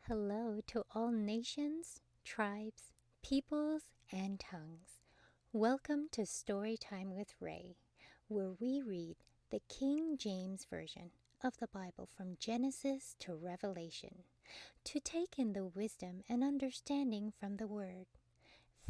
Hello to all nations, tribes, peoples, and tongues. Welcome to Storytime with Ray, where we read the King James Version of the Bible from Genesis to Revelation to take in the wisdom and understanding from the Word.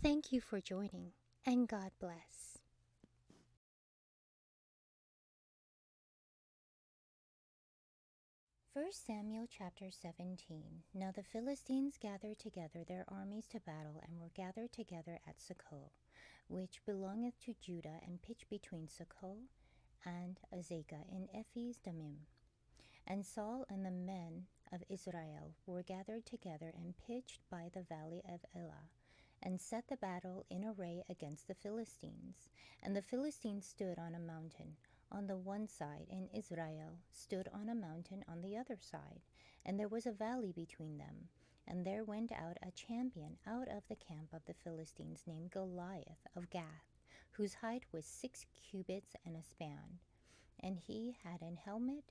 Thank you for joining, and God bless. 1 Samuel chapter 17. Now the Philistines gathered together their armies to battle, and were gathered together at Succoth, which belongeth to Judah, and pitched between Succoth and Azekah in Ephes Dammim. And Saul and the men of Israel were gathered together, and pitched by the valley of Elah, and set the battle in array against the Philistines. And the Philistines stood on a mountain on the one side, and Israel stood on a mountain on the other side, and there was a valley between them. And there went out a champion out of the camp of the Philistines, named Goliath of Gath, whose height was 6 cubits and a span. And he had an helmet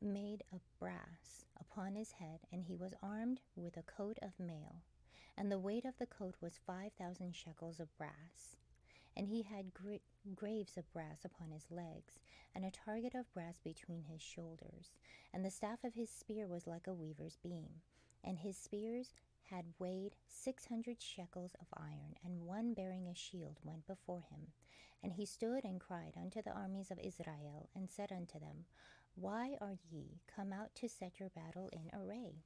made of brass upon his head, and he was armed with a coat of mail. And the weight of the coat was 5,000 shekels of brass. And he had graves of brass upon his legs, and a target of brass between his shoulders. And the staff of his spear was like a weaver's beam. And his spears had weighed 600 shekels of iron, and one bearing a shield went before him. And he stood and cried unto the armies of Israel, and said unto them, Why are ye come out to set your battle in array?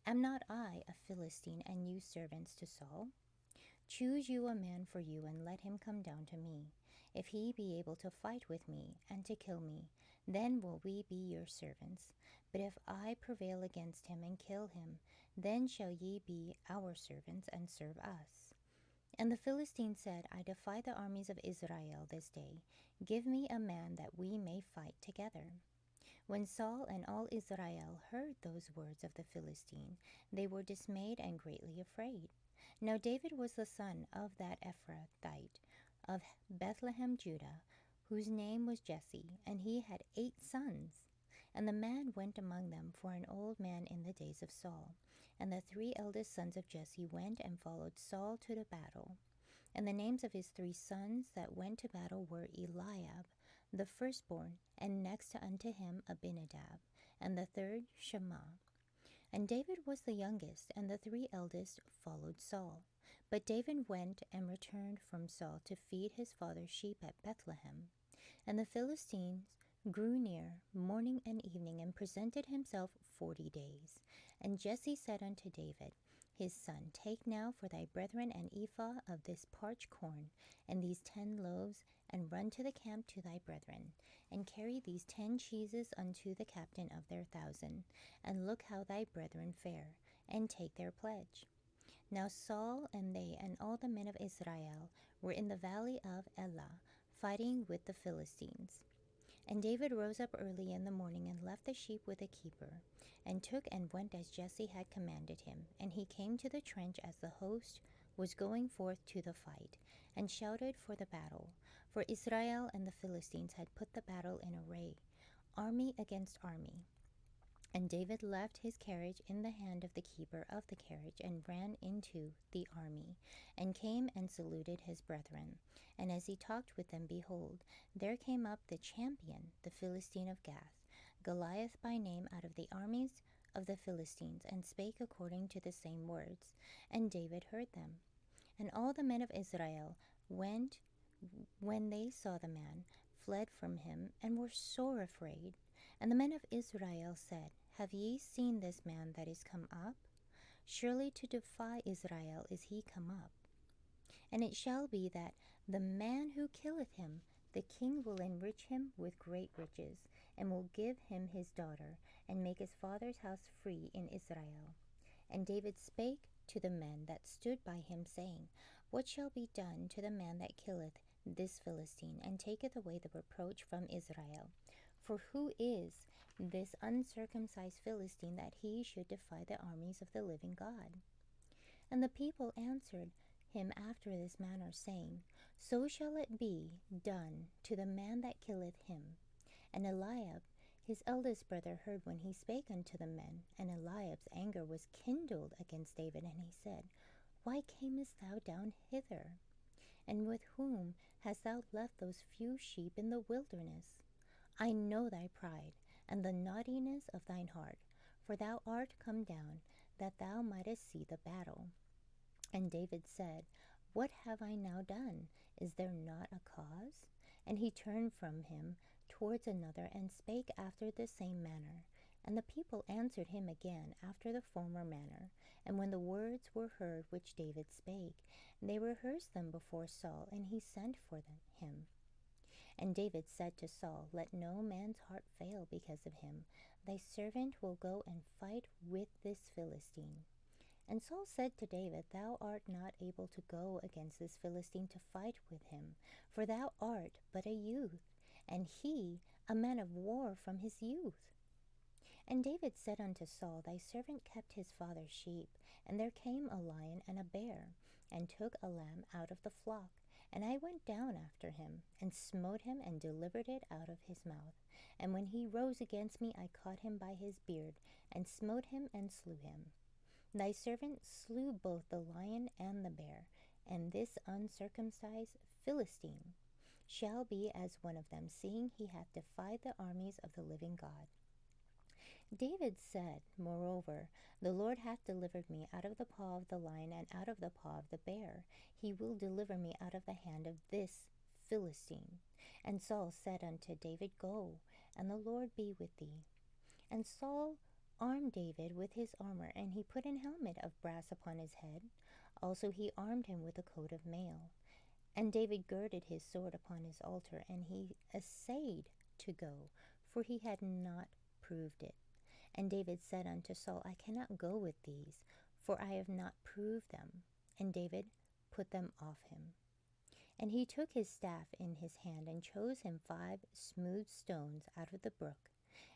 Am not I a Philistine, and you servants to Saul? Choose you a man for you, and let him come down to me. If he be able to fight with me, and to kill me, then will we be your servants. But if I prevail against him, and kill him, then shall ye be our servants, and serve us. And the Philistine said, I defy the armies of Israel this day. Give me a man that we may fight together. When Saul and all Israel heard those words of the Philistine, they were dismayed and greatly afraid. Now David was the son of that Ephrathite of Bethlehem, Judah, whose name was Jesse, and he had 8 sons. And the man went among them for an old man in the days of Saul. And the 3 eldest sons of Jesse went and followed Saul to the battle. And the names of his 3 sons that went to battle were Eliab, the firstborn, and next unto him Abinadab, and the third Shammah. And David was the youngest, and the 3 eldest followed Saul. But David went and returned from Saul to feed his father's sheep at Bethlehem. And the Philistines grew near morning and evening, and presented himself 40 days. And Jesse said unto David his son, Take now for thy brethren an ephah of this parched corn, and these 10 loaves, and run to the camp to thy brethren, and carry these 10 cheeses unto the captain of their 1,000, and look how thy brethren fare, and take their pledge. Now Saul and they and all the men of Israel were in the valley of Elah, fighting with the Philistines. And David rose up early in the morning, and left the sheep with a keeper, and took and went as Jesse had commanded him. And he came to the trench as the host was going forth to the fight, and shouted for the battle. For Israel and the Philistines had put the battle in array, army against army. And David left his carriage in the hand of the keeper of the carriage, and ran into the army, and came and saluted his brethren. And as he talked with them, behold, there came up the champion, the Philistine of Gath, Goliath by name, out of the armies of the Philistines, and spake according to the same words. And David heard them. And all the men of Israel went, when they saw the man, fled from him, and were sore afraid. And the men of Israel said, Have ye seen this man that is come up? Surely to defy Israel is he come up. And it shall be that the man who killeth him, the king will enrich him with great riches, and will give him his daughter, and make his father's house free in Israel. And David spake to the men that stood by him, saying, What shall be done to the man that killeth this Philistine, and taketh away the reproach from Israel? For who is this uncircumcised Philistine, that he should defy the armies of the living God? And the people answered him after this manner, saying, So shall it be done to the man that killeth him. And Eliab His eldest brother heard when he spake unto the men, and Eliab's anger was kindled against David, and he said, Why camest thou down hither? And with whom hast thou left those few sheep in the wilderness? I know thy pride, and the naughtiness of thine heart, for thou art come down, that thou mightest see the battle. And David said, What have I now done? Is there not a cause? And he turned from him towards another, and spake after the same manner. And the people answered him again after the former manner. And when the words were heard which David spake, they rehearsed them before Saul, and he sent for him. And David said to Saul, Let no man's heart fail because of him. Thy servant will go and fight with this Philistine. And Saul said to David, Thou art not able to go against this Philistine to fight with him, for thou art but a youth, and he a man of war from his youth. And David said unto Saul, Thy servant kept his father's sheep, and there came a lion and a bear, and took a lamb out of the flock. And I went down after him, and smote him, and delivered it out of his mouth. And when he rose against me, I caught him by his beard, and smote him, and slew him. Thy servant slew both the lion and the bear, and this uncircumcised Philistine shall be as one of them, seeing he hath defied the armies of the living God. David said, Moreover, the Lord hath delivered me out of the paw of the lion and out of the paw of the bear. He will deliver me out of the hand of this Philistine. And Saul said unto David, Go, and the Lord be with thee. And Saul armed David with his armor, and he put an helmet of brass upon his head. Also he armed him with a coat of mail. And David girded his sword upon his altar, and he essayed to go, for he had not proved it. And David said unto Saul, I cannot go with these, for I have not proved them. And David put them off him. And he took his staff in his hand, and chose him 5 smooth stones out of the brook,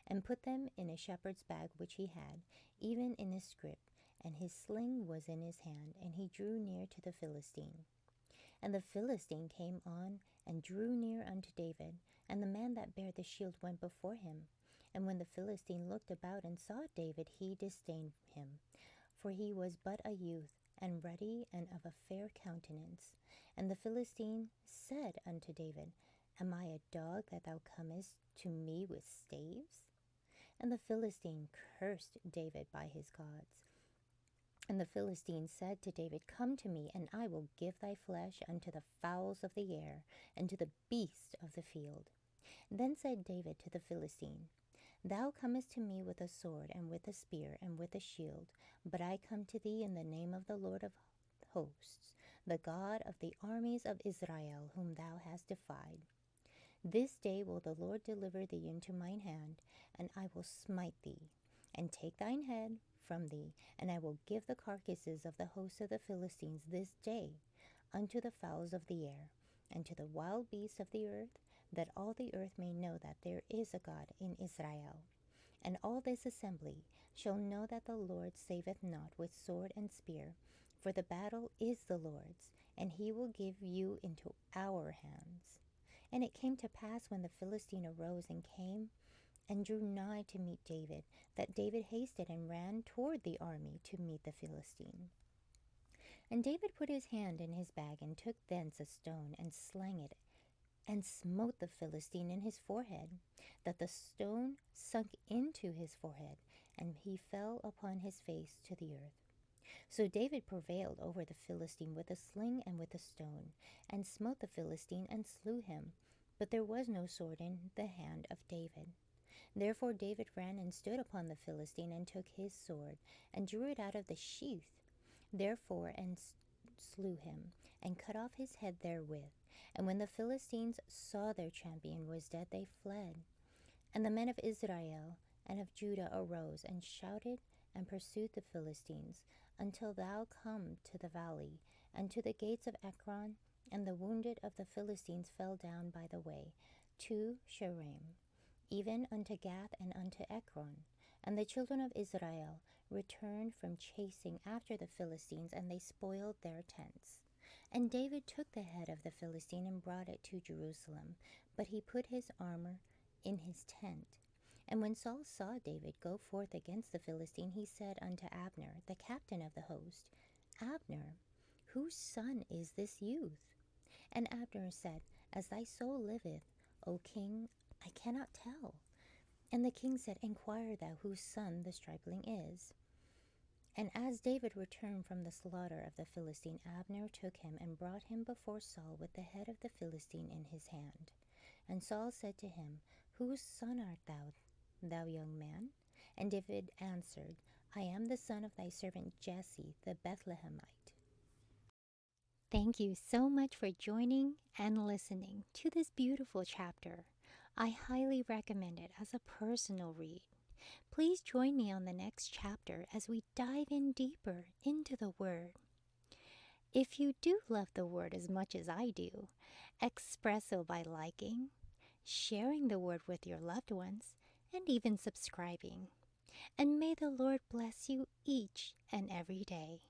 and put them in a shepherd's bag which he had, even in a scrip, and his sling was in his hand, and he drew near to the Philistine. And the Philistine came on, and drew near unto David, and the man that bare the shield went before him. And when the Philistine looked about and saw David, he disdained him, for he was but a youth, and ruddy, and of a fair countenance. And the Philistine said unto David, Am I a dog that thou comest to me with staves? And the Philistine cursed David by his gods. And the Philistine said to David, Come to me, and I will give thy flesh unto the fowls of the air, and to the beasts of the field. Then said David to the Philistine, Thou comest to me with a sword, and with a spear, and with a shield, but I come to thee in the name of the Lord of hosts, the God of the armies of Israel, whom thou hast defied. This day will the Lord deliver thee into mine hand, and I will smite thee, and take thine head from thee, and I will give the carcasses of the host of the Philistines this day unto the fowls of the air, and to the wild beasts of the earth, that all the earth may know that there is a God in Israel. And all this assembly shall know that the Lord saveth not with sword and spear, for the battle is the Lord's, and he will give you into our hands. And it came to pass, when the Philistine arose and came and drew nigh to meet David, that David hasted and ran toward the army to meet the Philistine. And David put his hand in his bag, and took thence a stone, and slang it, and smote the Philistine in his forehead, that the stone sunk into his forehead, and he fell upon his face to the earth. So David prevailed over the Philistine with a sling and with a stone, and smote the Philistine, and slew him. But there was no sword in the hand of David. Therefore David ran and stood upon the Philistine, and took his sword, and drew it out of the sheath, therefore, and slew him, and cut off his head therewith. And when the Philistines saw their champion was dead, they fled. And the men of Israel and of Judah arose, and shouted, and pursued the Philistines, until thou come to the valley, and to the gates of Ekron. And the wounded of the Philistines fell down by the way to Shaaraim, even unto Gath and unto Ekron. And the children of Israel returned from chasing after the Philistines, and they spoiled their tents. And David took the head of the Philistine, and brought it to Jerusalem, but he put his armor in his tent. And when Saul saw David go forth against the Philistine, he said unto Abner, the captain of the host, Abner, whose son is this youth? And Abner said, As thy soul liveth, O king, I cannot tell. And the king said, Inquire thou whose son the stripling is. And as David returned from the slaughter of the Philistine, Abner took him and brought him before Saul with the head of the Philistine in his hand. And Saul said to him, Whose son art thou, thou young man? And David answered, I am the son of thy servant Jesse the Bethlehemite. Thank you so much for joining and listening to this beautiful chapter. I highly recommend it as a personal read. Please join me on the next chapter as we dive in deeper into the Word. If you do love the Word as much as I do, express so by liking, sharing the Word with your loved ones, and even subscribing. And may the Lord bless you each and every day.